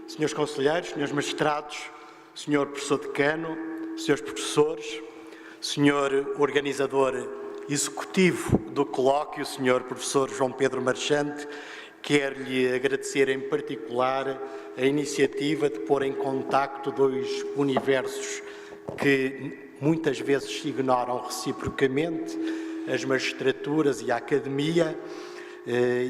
Senhores conselheiros, senhores magistrados, senhor professor decano, senhores professores, senhor organizador executivo do colóquio, senhor professor João Pedro Marchante, quero-lhe agradecer em particular a iniciativa de pôr em contacto dois universos que muitas vezes se ignoram reciprocamente, as magistraturas e a academia,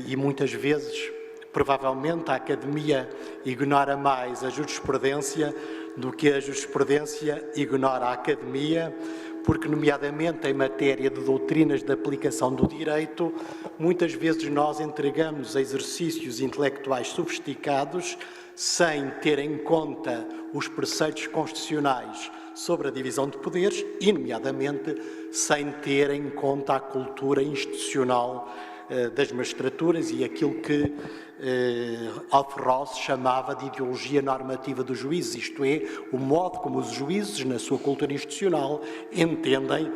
e muitas vezes, provavelmente, a academia ignora mais a jurisprudência do que a jurisprudência ignora a academia, porque, nomeadamente em matéria de doutrinas de aplicação do direito, muitas vezes nós entregamos exercícios intelectuais sofisticados sem ter em conta os preceitos constitucionais sobre a divisão de poderes e, nomeadamente, sem ter em conta a cultura institucional das magistraturas e aquilo que Alf chamava de ideologia normativa dos juízes, isto é, o modo como os juízes, na sua cultura institucional, entendem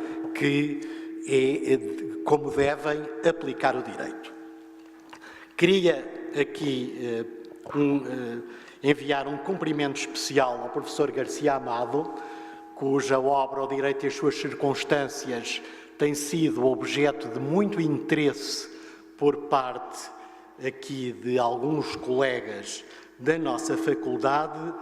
como devem aplicar o direito. Queria aqui enviar um cumprimento especial ao professor Garcia Amado, cuja obra O Direito e as suas circunstâncias tem sido objeto de muito interesse por parte aqui de alguns colegas da nossa faculdade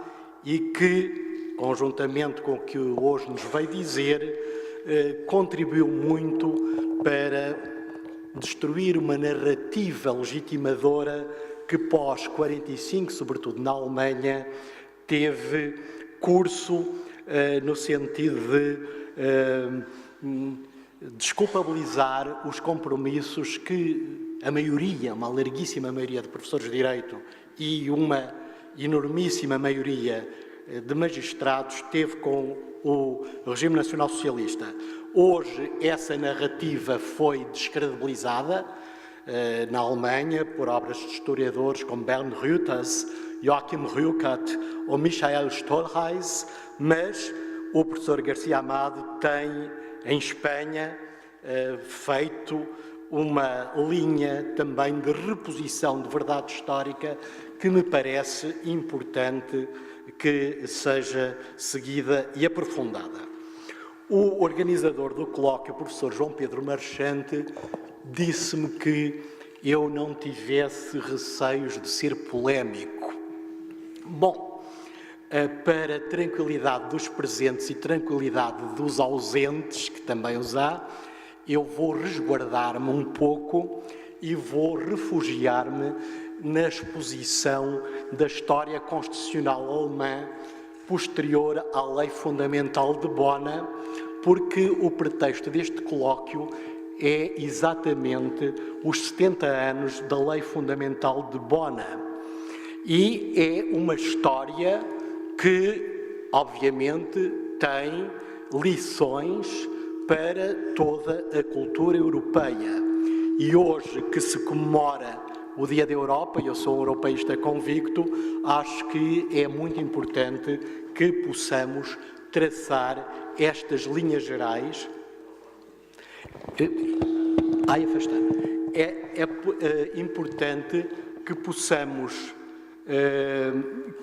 e que, conjuntamente com o que hoje nos veio dizer, contribuiu muito para destruir uma narrativa legitimadora que pós-45, sobretudo na Alemanha, teve curso no sentido de desculpabilizar os compromissos que a maioria, uma larguíssima maioria de professores de Direito e uma enormíssima maioria de magistrados teve com o regime nacional socialista. Hoje essa narrativa foi descredibilizada na Alemanha por obras de historiadores como Bernd Reuters, Joachim Rüeckert ou Michael Stolreis, mas o professor Garcia Amado tem em Espanha feito uma linha também de reposição de verdade histórica que me parece importante que seja seguida e aprofundada. O organizador do colóquio, o professor João Pedro Marchante, disse-me que eu não tivesse receios de ser polémico. Bom, para tranquilidade dos presentes e tranquilidade dos ausentes, que também os há, eu vou resguardar-me um pouco e vou refugiar-me na exposição da história constitucional alemã posterior à Lei Fundamental de Bona, porque o pretexto deste colóquio é exatamente os 70 anos da Lei Fundamental de Bona. E é uma história que, obviamente, tem lições para toda a cultura europeia. E hoje que se comemora o Dia da Europa, e eu sou um europeísta convicto, acho que é muito importante que possamos traçar estas linhas gerais. É importante que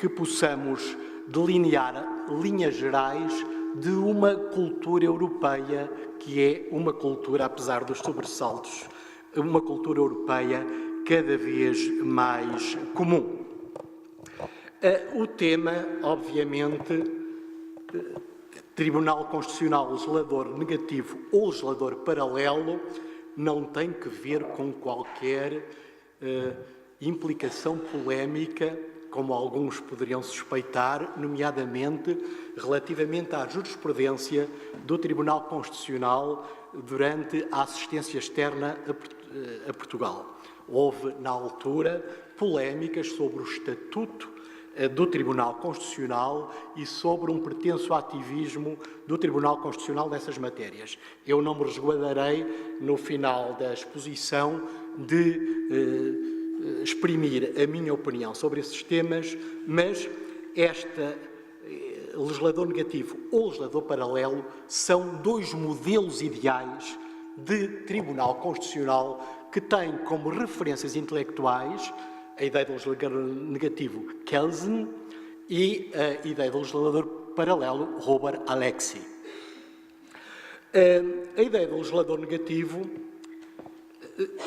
possamos delinear linhas gerais de uma cultura europeia que é uma cultura, apesar dos sobressaltos, uma cultura europeia cada vez mais comum. O tema, obviamente, Tribunal Constitucional legislador negativo ou legislador paralelo, não tem que ver com qualquer implicação polémica, como alguns poderiam suspeitar, nomeadamente relativamente à jurisprudência do Tribunal Constitucional durante a assistência externa a Portugal. Houve, na altura, polémicas sobre o estatuto do Tribunal Constitucional e sobre um pretenso ativismo do Tribunal Constitucional nessas matérias. Eu não me resguardarei, no final da exposição, de exprimir a minha opinião sobre esses temas, mas legislador negativo ou legislador paralelo são dois modelos ideais de Tribunal Constitucional que têm como referências intelectuais a ideia do legislador negativo Kelsen, e a ideia do legislador paralelo Robert Alexy. A ideia do legislador negativo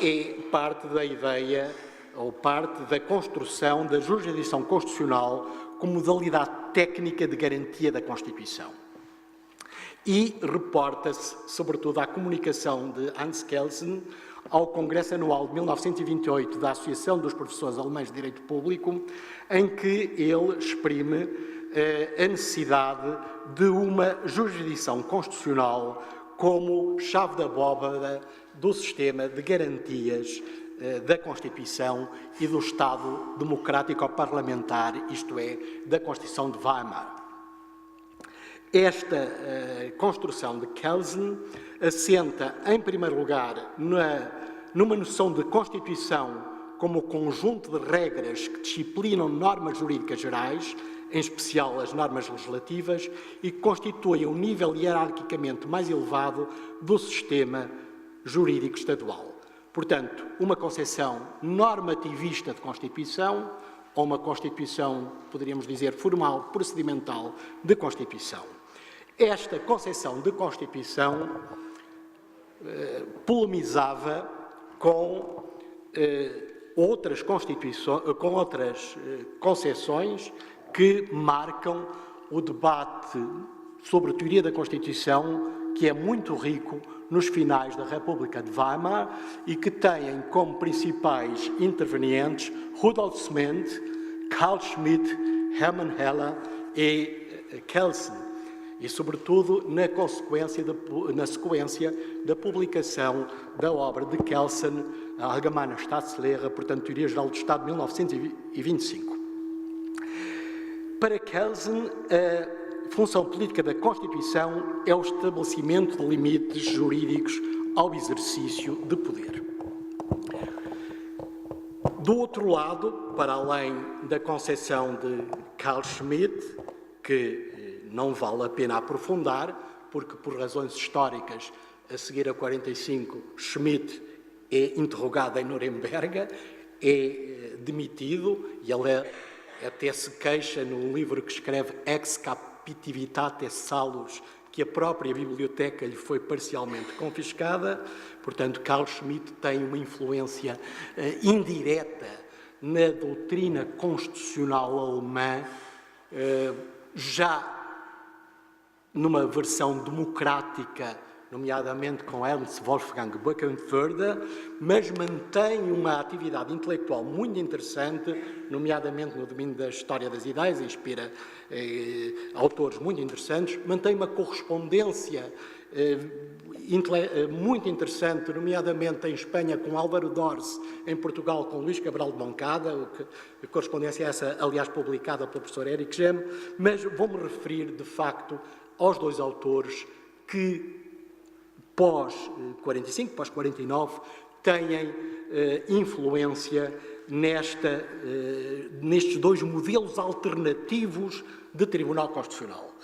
é parte da ideia ou parte da construção da jurisdição constitucional como modalidade técnica de garantia da Constituição. E reporta-se, sobretudo, à comunicação de Hans Kelsen ao Congresso Anual de 1928 da Associação dos Professores Alemães de Direito Público, em que ele exprime a necessidade de uma jurisdição constitucional como chave da abóbada do sistema de garantias da Constituição e do Estado democrático parlamentar, isto é, da Constituição de Weimar. Esta construção de Kelsen assenta, em primeiro lugar, numa noção de Constituição como conjunto de regras que disciplinam normas jurídicas gerais, em especial as normas legislativas, e que constituem um nível hierarquicamente mais elevado do sistema jurídico estadual. Portanto, uma concepção normativista de Constituição, ou uma Constituição, poderíamos dizer, formal, procedimental de Constituição. Esta concepção de Constituição polemizava com outras concepções que marcam o debate sobre a teoria da Constituição, que é muito rico nos finais da República de Weimar e que têm como principais intervenientes Rudolf Sment, Carl Schmitt, Hermann Heller e Kelsen, e sobretudo na sequência da publicação da obra de Kelsen, a Allgemeine Staatslehre, portanto, Teoria Geral do Estado, de 1925. Para Kelsen, a função política da Constituição é o estabelecimento de limites jurídicos ao exercício de poder. Do outro lado, para além da concepção de Carl Schmitt, que não vale a pena aprofundar, porque por razões históricas, a seguir a 45, Schmitt é interrogado em Nuremberg, é demitido e ele até se queixa no livro que escreve Ex Captivitatis Salus, que a própria biblioteca lhe foi parcialmente confiscada. Portanto, Carl Schmitt tem uma influência indireta na doutrina constitucional alemã, já numa versão democrática, nomeadamente com Ernst Wolfgang Böckenförde, mas mantém uma atividade intelectual muito interessante, nomeadamente no domínio da história das ideias, inspira autores muito interessantes, mantém uma correspondência muito interessante, nomeadamente em Espanha com Álvaro Dors, em Portugal com Luís Cabral de Moncada, a correspondência essa, aliás, publicada pelo professor Eric Gem, mas vou-me referir, de facto, aos dois autores que, pós-45, pós-49, têm influência nestes dois modelos alternativos de Tribunal Constitucional.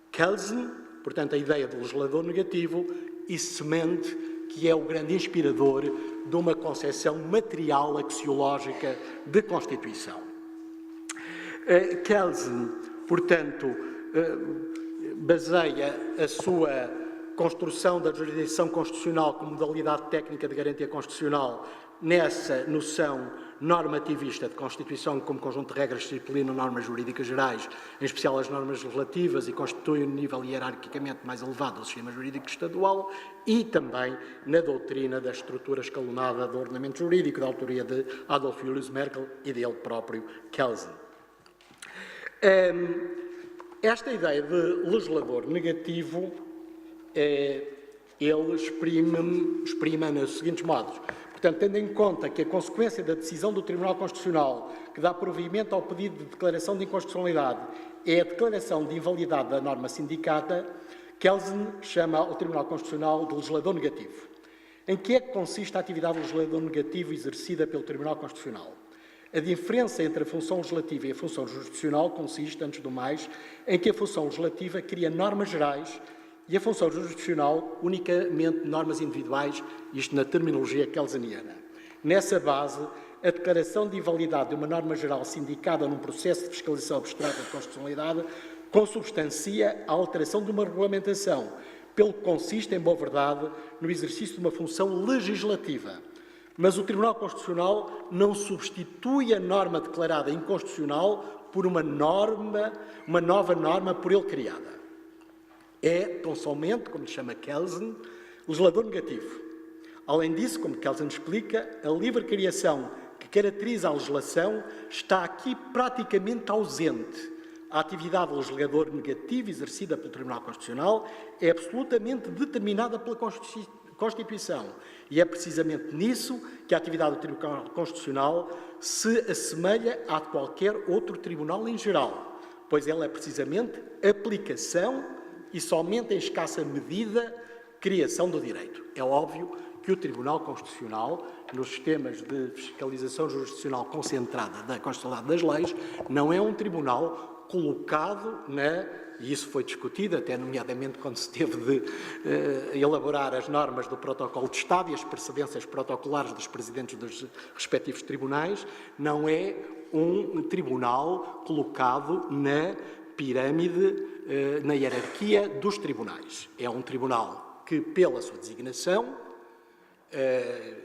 Kelsen, portanto, a ideia do legislador negativo, e Sment, que é o grande inspirador de uma concepção material axiológica de Constituição. Kelsen, portanto, baseia a sua construção da jurisdição constitucional como modalidade técnica de garantia constitucional nessa noção normativista de Constituição como conjunto de regras que disciplinam normas jurídicas gerais, em especial as normas legislativas, e constituem um nível hierarquicamente mais elevado do sistema jurídico estadual, e também na doutrina da estrutura escalonada do ordenamento jurídico, da autoria de Adolf Julius Merkel e dele próprio, Kelsen. Esta ideia de legislador negativo, ele exprime nos seguintes modos. Portanto, tendo em conta que a consequência da decisão do Tribunal Constitucional que dá provimento ao pedido de declaração de inconstitucionalidade é a declaração de invalidade da norma sindicata, Kelsen chama o Tribunal Constitucional de legislador negativo. Em que é que consiste a atividade do legislador negativo exercida pelo Tribunal Constitucional? A diferença entre a função legislativa e a função jurisdicional consiste, antes do mais, em que a função legislativa cria normas gerais e a função jurisdicional unicamente normas individuais, isto na terminologia kelseniana. Nessa base, a declaração de invalidade de uma norma geral sindicada num processo de fiscalização abstrata de constitucionalidade consubstancia a alteração de uma regulamentação, pelo que consiste, em boa verdade, no exercício de uma função legislativa. Mas o Tribunal Constitucional não substitui a norma declarada inconstitucional por uma nova norma por ele criada. É, tão somente, como lhe chama Kelsen, legislador negativo. Além disso, como Kelsen explica, a livre criação que caracteriza a legislação está aqui praticamente ausente. A atividade legislador negativa exercida pelo Tribunal Constitucional é absolutamente determinada pela Constituição e é precisamente nisso que a atividade do Tribunal Constitucional se assemelha à de qualquer outro tribunal em geral, pois ela é precisamente aplicação e somente em escassa medida criação do direito. É óbvio que o Tribunal Constitucional, nos sistemas de fiscalização jurisdicional concentrada da constitucionalidade das leis, não é um tribunal colocado e isso foi discutido, até nomeadamente quando se teve de elaborar as normas do protocolo de Estado e as precedências protocolares dos presidentes dos respectivos tribunais, não é um tribunal colocado na pirâmide, na hierarquia dos tribunais. É um tribunal que, pela sua designação,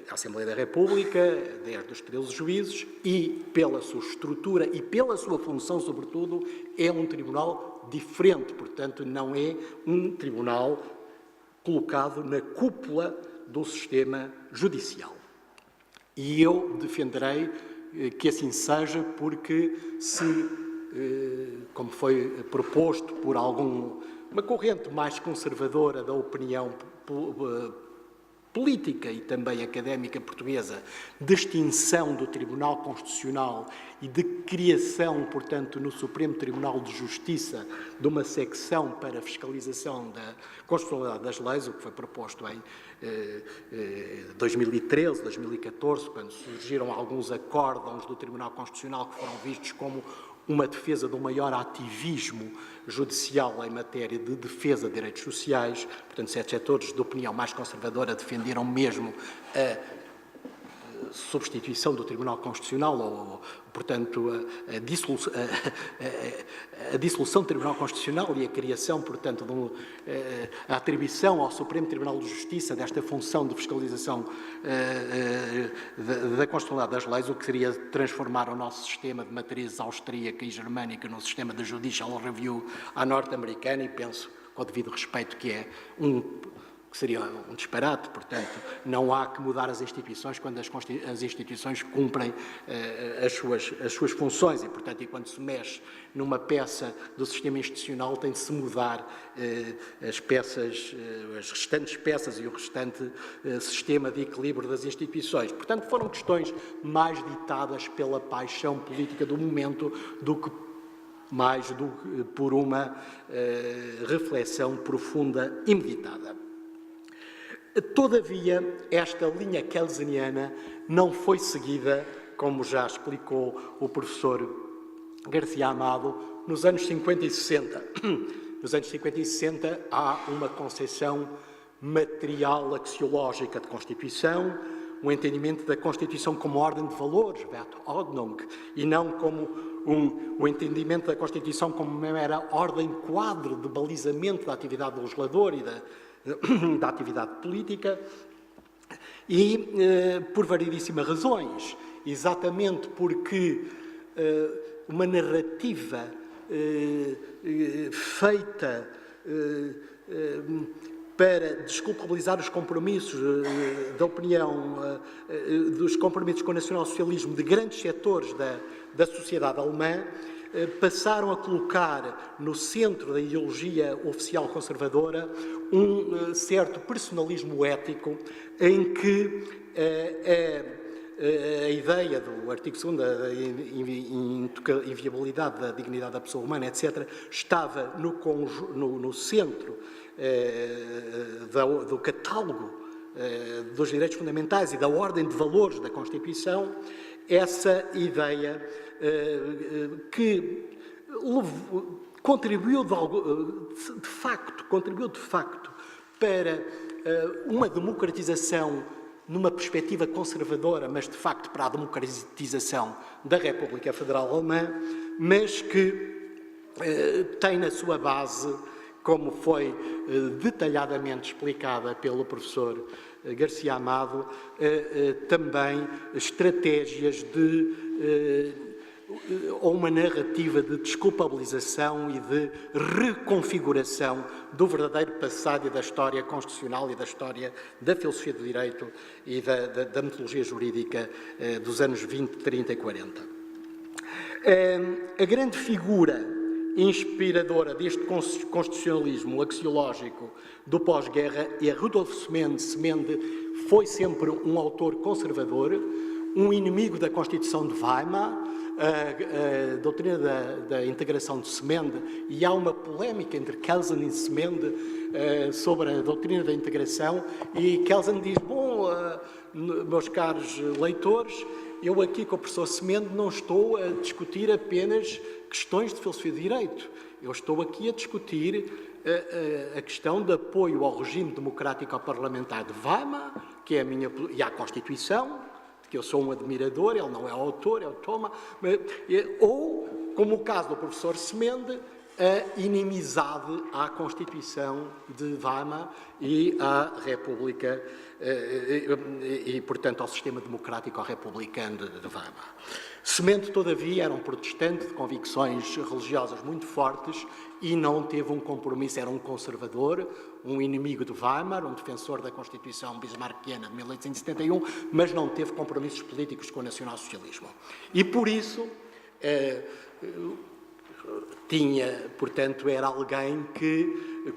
a Assembleia da República, 10 dos 13 juízes, e pela sua estrutura e pela sua função, sobretudo, é um tribunal diferente, portanto, não é um tribunal colocado na cúpula do sistema judicial. E eu defenderei que assim seja, porque como foi proposto por uma corrente mais conservadora da opinião política e também académica portuguesa, de extinção do Tribunal Constitucional e de criação, portanto, no Supremo Tribunal de Justiça, de uma secção para a fiscalização da constitucionalidade das leis, o que foi proposto em 2013, 2014, quando surgiram alguns acórdãos do Tribunal Constitucional que foram vistos como uma defesa de um maior ativismo judicial em matéria de defesa de direitos sociais. Portanto, certos setores de opinião mais conservadora defenderam mesmo a substituição do Tribunal Constitucional ou, portanto, a dissolução do Tribunal Constitucional e a criação, portanto, a atribuição ao Supremo Tribunal de Justiça desta função de fiscalização da constitucionalidade das leis, o que seria transformar o nosso sistema de matriz austríaca e germânica num sistema de judicial review à norte-americana, e penso, com o devido respeito, que seria um disparate. Portanto, não há que mudar as instituições quando as instituições cumprem as suas funções e, portanto, e quando se mexe numa peça do sistema institucional tem de se mudar as restantes peças e o restante sistema de equilíbrio das instituições. Portanto, foram questões mais ditadas pela paixão política do momento do que por uma reflexão profunda e meditada. Todavia, esta linha kelseniana não foi seguida, como já explicou o professor Garcia Amado, nos anos 50 e 60. Nos anos 50 e 60 há uma concepção material axiológica de Constituição, um entendimento da Constituição como ordem de valores, Wertordnung, e não como o entendimento da Constituição como uma mera ordem quadro de balizamento da atividade do legislador e da atividade política, e por variedíssimas razões, exatamente porque uma narrativa feita para desculpabilizar os compromissos da opinião, dos compromissos com o nacional-socialismo de grandes setores da sociedade alemã, passaram a colocar no centro da ideologia oficial conservadora um certo personalismo ético em que a ideia do artigo 2º, da inviolabilidade da dignidade da pessoa humana, etc., estava no centro do catálogo dos direitos fundamentais e da ordem de valores da Constituição, essa ideia que contribuiu de facto para uma democratização numa perspectiva conservadora, mas de facto para a democratização da República Federal Alemã, mas que tem na sua base, como foi detalhadamente explicada pelo professor Garcia Amado, também estratégias ou uma narrativa de desculpabilização e de reconfiguração do verdadeiro passado e da história constitucional e da história da filosofia do direito e da metodologia jurídica dos anos 20, 30 e 40. A grande figura inspiradora deste constitucionalismo axiológico do pós-guerra é Rudolf Smende. Smende foi sempre um autor conservador, um inimigo da Constituição de Weimar, a doutrina da integração de Smende, e há uma polémica entre Kelsen e Smende sobre a doutrina da integração, e Kelsen diz, bom, meus caros leitores, eu aqui com o professor Smende não estou a discutir apenas questões de filosofia de direito, eu estou aqui a discutir a questão de apoio ao regime democrático parlamentar de Weimar, que é a minha, e à Constituição, que eu sou um admirador, ele não é o autor, é o Thomas, ou, como o caso do professor Smende, a inimizade à Constituição de Weimar e à República, e, portanto, ao sistema democrático republicano de Weimar. Smende, todavia, era um protestante de convicções religiosas muito fortes e não teve um compromisso, era um conservador, um inimigo de Weimar, um defensor da Constituição bismarckiana de 1871, mas não teve compromissos políticos com o nacionalsocialismo. E, por isso, portanto, era alguém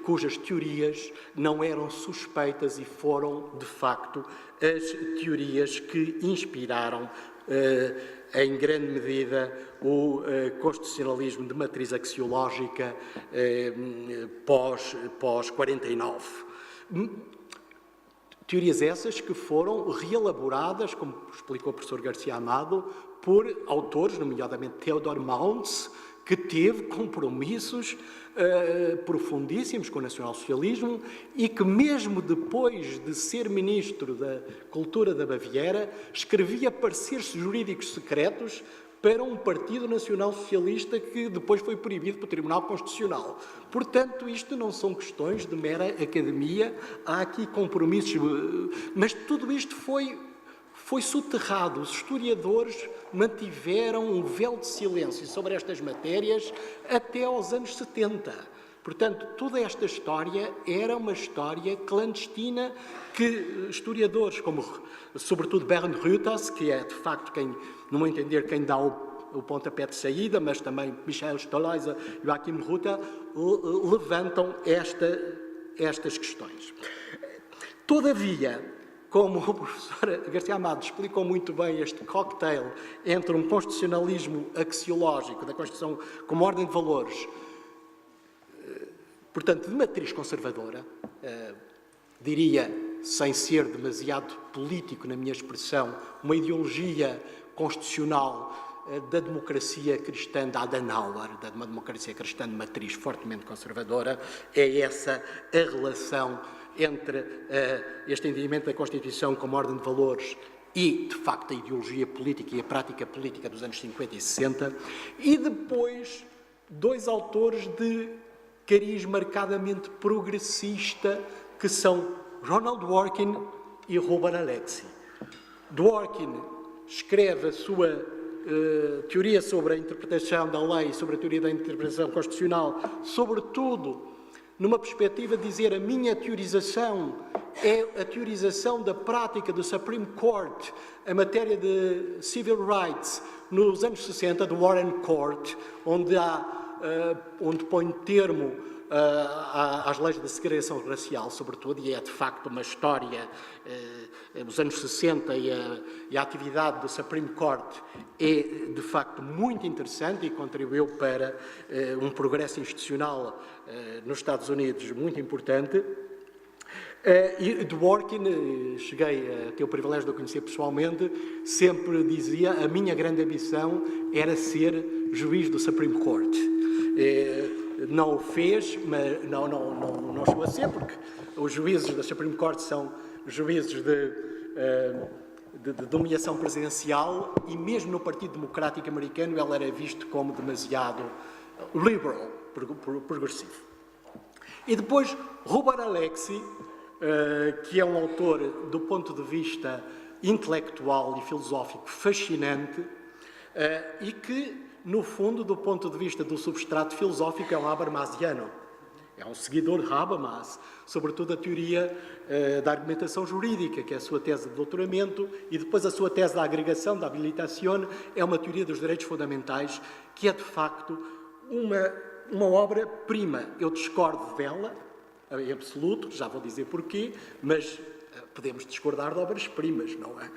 cujas teorias não eram suspeitas e foram, de facto, as teorias que inspiraram em grande medida o constitucionalismo de matriz axiológica pós-49. Teorias essas que foram reelaboradas, como explicou o professor Garcia Amado, por autores, nomeadamente Theodor Mounz, que teve compromissos profundíssimos com o nacionalsocialismo e que, mesmo depois de ser ministro da Cultura da Baviera, escrevia pareceres jurídicos secretos para um partido nacional-socialista que depois foi proibido pelo Tribunal Constitucional. Portanto, isto não são questões de mera academia, há aqui compromissos, mas tudo isto foi soterrado. Os historiadores mantiveram um véu de silêncio sobre estas matérias até aos anos 70. Portanto, toda esta história era uma história clandestina que historiadores como, sobretudo, Bernd Reuters, que é, de facto, no meu entender, quem dá o pontapé de saída, mas também Michael Stolleiser e Joachim Rutter, levantam estas questões. Todavia, como o professor Garcia Amado explicou muito bem, este cocktail entre um constitucionalismo axiológico da Constituição como ordem de valores, portanto, de matriz conservadora, diria, sem ser demasiado político na minha expressão, uma ideologia constitucional da democracia cristã de Adenauer, da democracia cristã de matriz fortemente conservadora, é essa a relação entre este entendimento da Constituição como ordem de valores e, de facto, a ideologia política e a prática política dos anos 50 e 60, e depois dois autores de cariz marcadamente progressista, que são Ronald Dworkin e Ruben Alexi. Dworkin escreve a sua teoria sobre a interpretação da lei, sobre a teoria da interpretação constitucional, sobretudo numa perspectiva de dizer a minha teorização é a teorização da prática do Supreme Court em matéria de civil rights nos anos 60, do Warren Court, onde põe termo às leis de segregação racial, sobretudo, e é de facto uma história nos anos 60 e a atividade do Supreme Court é de facto muito interessante e contribuiu para um progresso institucional nos Estados Unidos muito importante. E Dworkin, cheguei a ter o privilégio de o conhecer pessoalmente, sempre dizia: a minha grande ambição era ser juiz do Supreme Court. Não o fez, mas não chegou a ser, porque os juízes da Supreme Court são juízes dominação presidencial, e mesmo no Partido Democrático Americano ele era visto como demasiado liberal, progressivo. E depois, Robert Alexy, que é um autor, do ponto de vista intelectual e filosófico, fascinante, e que, no fundo, do ponto de vista do substrato filosófico, é um habermasiano. É um seguidor de Habermas, sobretudo a teoria da argumentação jurídica, que é a sua tese de doutoramento, e depois a sua tese da agregação, da habilitação, é uma teoria dos direitos fundamentais, que é, de facto, uma obra-prima. Eu discordo dela, em absoluto, já vou dizer porquê, mas podemos discordar de obras-primas, não é?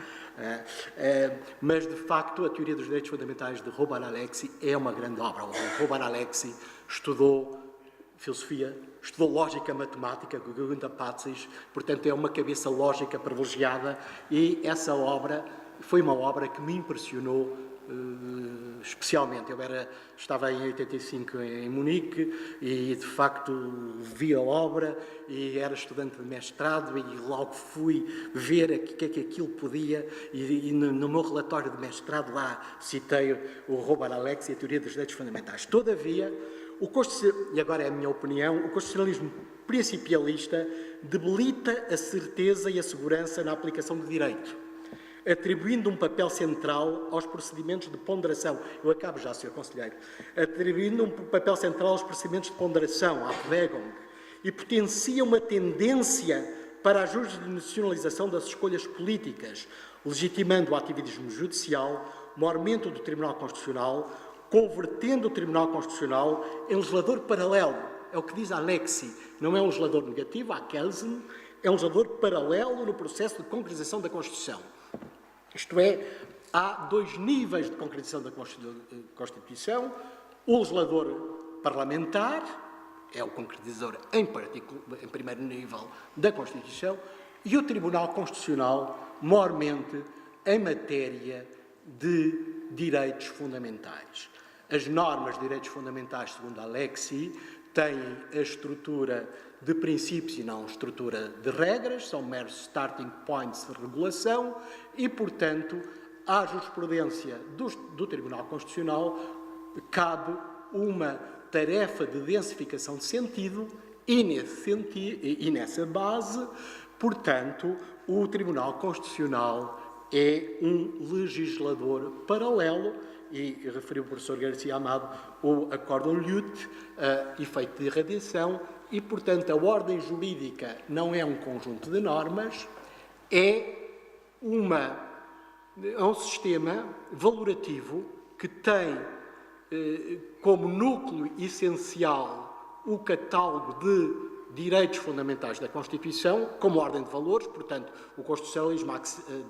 Mas, de facto, a teoria dos direitos fundamentais de Robert Alexy é uma grande obra. Robert Alexy estudou filosofia, estudou lógica matemática, Gunther Patzes, portanto é uma cabeça lógica privilegiada, e essa obra foi uma obra que me impressionou especialmente. Eu estava em 85 em Munique e, de facto, vi a obra e era estudante de mestrado, e logo fui ver o que é que aquilo podia, e no meu relatório de mestrado lá citei o Robert Alexy e a teoria dos direitos fundamentais. Todavia, e agora é a minha opinião, o constitucionalismo principialista debilita a certeza e a segurança na aplicação do direito, atribuindo um papel central aos procedimentos de ponderação. Eu acabo já, Sr. Conselheiro. Atribuindo um papel central aos procedimentos de ponderação, à Abwägung, e potencia uma tendência para a jurisdicionalização das escolhas políticas, legitimando o ativismo judicial, o aumento do Tribunal Constitucional, convertendo o Tribunal Constitucional em legislador paralelo. É o que diz Alexy. Não é um legislador negativo, a Kelsen, é um legislador paralelo no processo de concretização da Constituição. Isto é, há dois níveis de concretização da Constituição. O legislador parlamentar é o concretizador em primeiro nível da Constituição, e o Tribunal Constitucional, maiormente, em matéria de direitos fundamentais. As normas de direitos fundamentais, segundo Alexy, têm a estrutura de princípios e não estrutura de regras, são meros starting points de regulação e, portanto, à jurisprudência do Tribunal Constitucional cabe uma tarefa de densificação de sentido e nessa base, portanto, o Tribunal Constitucional é um legislador paralelo, e referiu o professor Garcia Amado o Acórdão Lüth, efeito de irradiação, e, portanto, a ordem jurídica não é um conjunto de normas, é um sistema valorativo que tem como núcleo essencial o catálogo de direitos fundamentais da Constituição, como ordem de valores. Portanto, o constitucionalismo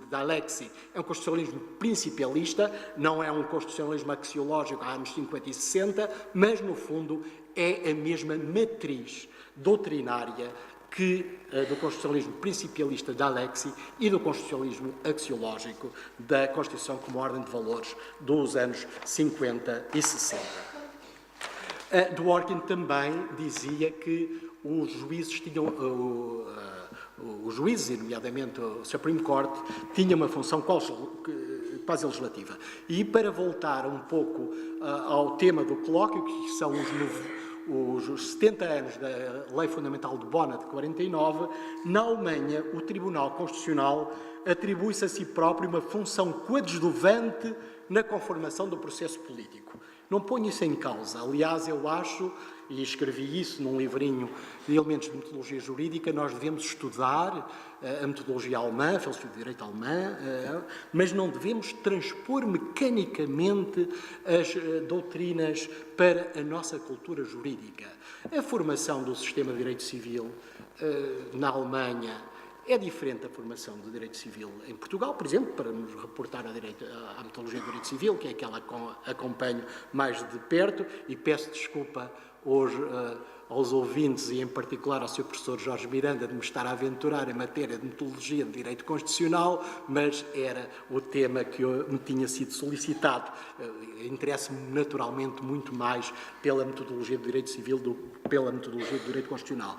de Alexy é um constitucionalismo principialista, não é um constitucionalismo axiológico há anos 50 e 60, mas, no fundo, é a mesma matriz doutrinária do constitucionalismo principialista de Alexy e do constitucionalismo axiológico da Constituição como ordem de valores dos anos 50 e 60. Dworkin também dizia que os juízes tinham, os juízes, e nomeadamente o Supreme Court, tinham uma função quase legislativa. E para voltar um pouco ao tema do colóquio, que são os 70 anos da Lei Fundamental de Bonn de 49, na Alemanha o Tribunal Constitucional atribui-se a si próprio uma função coadjuvante na conformação do processo político. Não ponho isso em causa. Aliás, eu acho, e escrevi isso num livrinho de elementos de metodologia jurídica, nós devemos estudar a metodologia alemã, a filosofia do direito alemã, mas não devemos transpor mecanicamente as doutrinas para a nossa cultura jurídica. A formação do sistema de direito civil na Alemanha é diferente da formação do direito civil em Portugal, por exemplo, para nos reportar à metodologia do direito civil, que é aquela que acompanho mais de perto, e peço desculpa hoje aos ouvintes e, em particular, ao Sr. Professor Jorge Miranda, de me estar a aventurar em matéria de metodologia de direito constitucional, mas era o tema que me tinha sido solicitado. Interesso-me naturalmente muito mais pela metodologia do direito civil do que pela metodologia do direito constitucional.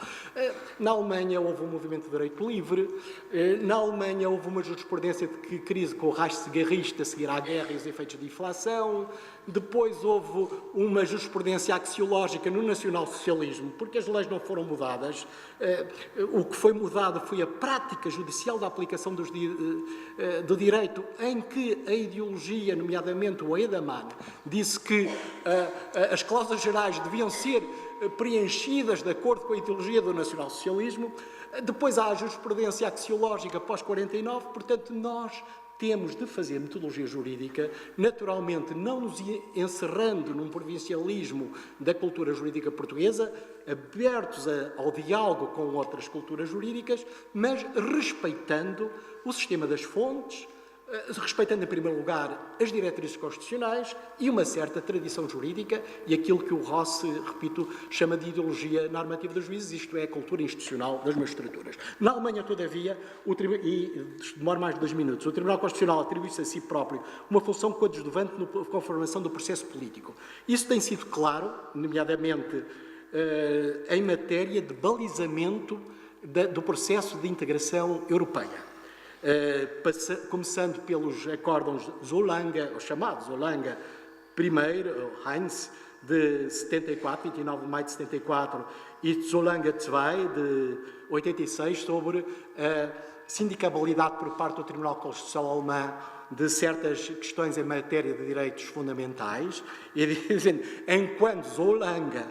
Na Alemanha houve um movimento de direito livre, na Alemanha houve uma jurisprudência de que crise com o Reichsgericht a seguir à guerra e os efeitos de inflação, depois houve uma jurisprudência axiológica no nacionalsocialismo, porque as leis não foram mudadas. O que foi mudado foi a prática judicial da aplicação do direito, em que a ideologia, nomeadamente o Edelman, disse que as cláusulas gerais deviam ser preenchidas de acordo com a ideologia do nacionalsocialismo. Depois há a jurisprudência axiológica pós-49, portanto, nós temos de fazer metodologia jurídica, naturalmente não nos encerrando num provincialismo da cultura jurídica portuguesa, abertos ao diálogo com outras culturas jurídicas, mas respeitando o sistema das fontes, respeitando, em primeiro lugar, as diretrizes constitucionais e uma certa tradição jurídica e aquilo que o Ross, repito, chama de ideologia normativa dos juízes, isto é, a cultura institucional das magistraturas. Na Alemanha, todavia, e demora mais de 2 minutos, o Tribunal Constitucional atribui-se a si próprio uma função coadjuvante na conformação do processo político. Isso tem sido claro, nomeadamente em matéria de balizamento do processo de integração europeia. Começando pelos acórdãos Zollanga, os chamados Zollanga I, Heinz, de 74, 29 de maio de 74, e Zollanga II, de 86, sobre a sindicabilidade por parte do Tribunal Constitucional Alemão de certas questões em matéria de direitos fundamentais, e dizem, enquanto Zollanga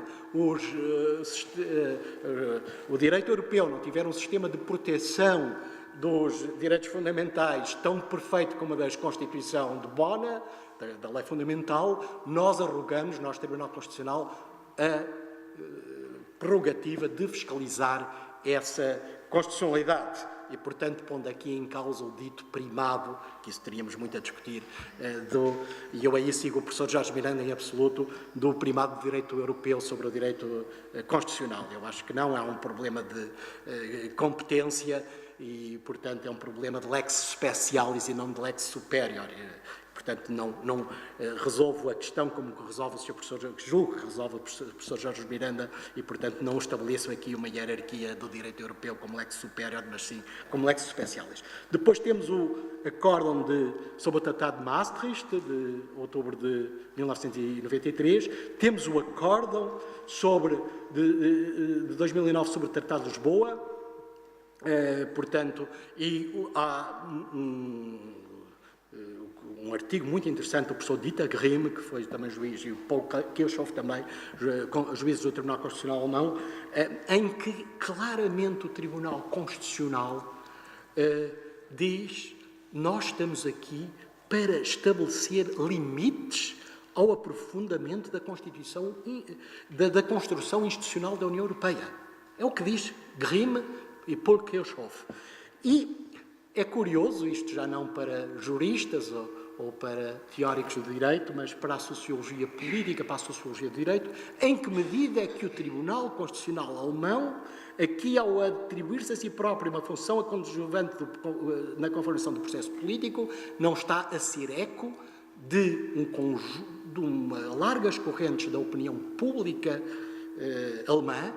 o direito europeu não tiver um sistema de proteção dos direitos fundamentais tão perfeito como a da Constituição de Bonn, da lei fundamental, nós arrogamos, nós, Tribunal Constitucional, a prerrogativa de fiscalizar essa constitucionalidade. E, portanto, pondo aqui em causa o dito primado, que isso teríamos muito a discutir, e eu aí sigo o professor Jorge Miranda em absoluto, do primado do direito europeu sobre o direito constitucional. Eu acho que não é um problema de competência e, portanto, é um problema de lex specialis e não de lex superior. Portanto, não resolvo a questão como resolve o Sr. Professor, julgo que resolve o Professor Jorge Miranda e, portanto, não estabeleço aqui uma hierarquia do direito europeu como lex superior, mas sim como lex specialis. Depois temos o acórdão sobre o Tratado de Maastricht, de outubro de 1993. Temos o acórdão de 2009 sobre o Tratado de Lisboa. Portanto, e há um artigo muito interessante do professor Dieter Grimm, que foi também juiz, e o Paul Kirchhoff também, juízes do Tribunal Constitucional Alemão, em que claramente o Tribunal Constitucional diz: nós estamos aqui para estabelecer limites ao aprofundamento da Constituição, da construção institucional da União Europeia. É o que diz Grimm e Paul Kirchhoff. E é curioso, isto já não para juristas ou para teóricos do direito, mas para a sociologia política, para a sociologia do direito, em que medida é que o Tribunal Constitucional Alemão, aqui ao atribuir-se a si próprio uma função coadjuvante na conformação do processo político, não está a ser eco de largas correntes da opinião pública alemã,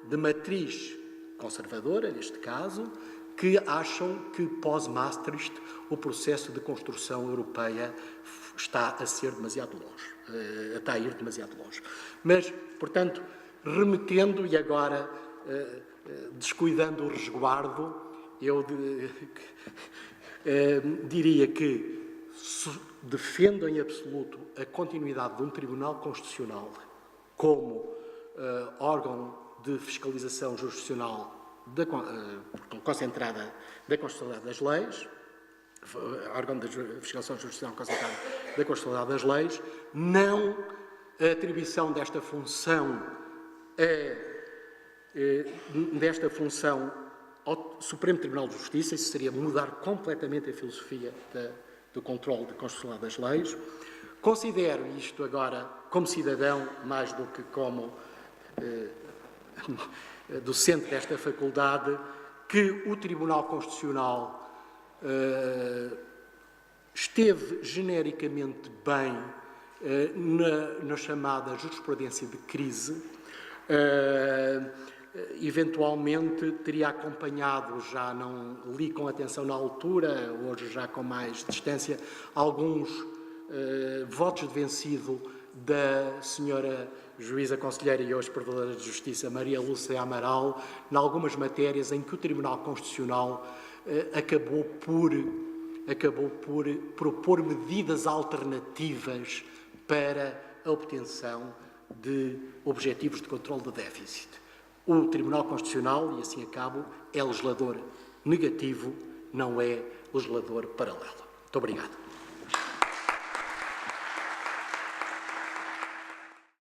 de matriz conservadora, neste caso, que acham que, pós-Maastricht, o processo de construção europeia está a ser demasiado longe, está a ir demasiado longe. Mas, portanto, remetendo e agora descuidando o resguardo, eu diria que defendo em absoluto a continuidade de um Tribunal Constitucional como órgão de fiscalização jurisdicional concentrada da constitucionalidade das leis, órgão de fiscalização jurisdicional concentrada da constitucionalidade das leis, não a atribuição desta função ao Supremo Tribunal de Justiça. Isso seria mudar completamente a filosofia do controle da constitucionalidade das leis. Considero isto agora como cidadão, mais do que como docente desta faculdade, que o Tribunal Constitucional esteve genericamente bem na chamada jurisprudência de crise. Eventualmente teria acompanhado, já não li com atenção na altura, hoje já com mais distância, alguns votos de vencido da senhora juíza conselheira e hoje provedora de Justiça, Maria Lúcia Amaral, em algumas matérias em que o Tribunal Constitucional acabou por propor medidas alternativas para a obtenção de objetivos de controle do déficit. O Tribunal Constitucional, e assim acabo, é legislador negativo, não é legislador paralelo. Muito obrigado.